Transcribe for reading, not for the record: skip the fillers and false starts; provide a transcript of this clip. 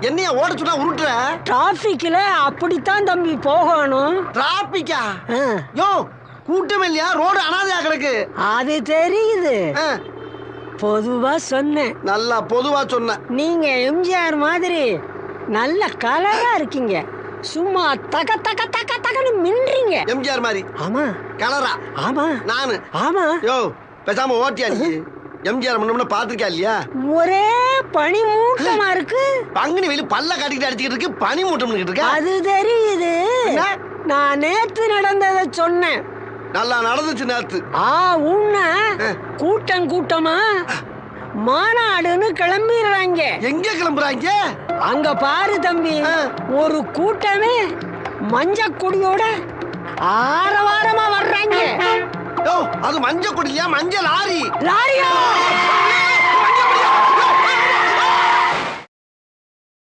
என்னைய ஓட சொன்னா உருட்டுற? டிராபிக்ல அப்படித்தான் தம்பி போகணும். டிராபிக்கா? யோ கூட்டம் இல்லையா? ரோடு அனாதையா கிடக்கு. அது தெரியுது, பொதுவா சொன்னேன். நல்லா பொதுவா சொன்ன. நீங்க எம்ஜிஆர் மாதிரி நல்ல கலரா இருக்கீங்க, சும்மா தக தக தக தகன்னு மின்றீங்க. எம்ஜிஆர் மாதிரி? ஆமா. கலரா? ஆமா. நானு? ஆமா. யோ பேசாம ஓட்டியா நீ? எம்ஜிஆர் முன்ன பாத்துருக்கா இல்லையா? ஒரே பனி மூட்டமா இருக்கு. பங்குனி வெயில் பல்ல காட்டிக்கிட்டு அடிச்சுக்கிட்டு இருக்கு, பனி மூட்டம் இருக்கு. அது தெரியுது, நான் நேத்து நடந்ததை சொன்னேன். நல்லா நடந்துச்சு நேத்து. உன்ன கூட்டம் கூட்டமா மாநாடுன்னு கிளம்பிடுறாங்க. எங்க கிளம்புறாங்க? அங்க பாரு தம்பி, ஒரு கூட்டமே மஞ்ச கொடியோட ஆரவாரமா வர்றாங்க. அது மஞ்ச கொடியா? மஞ்சள் லாரி. லாரியா?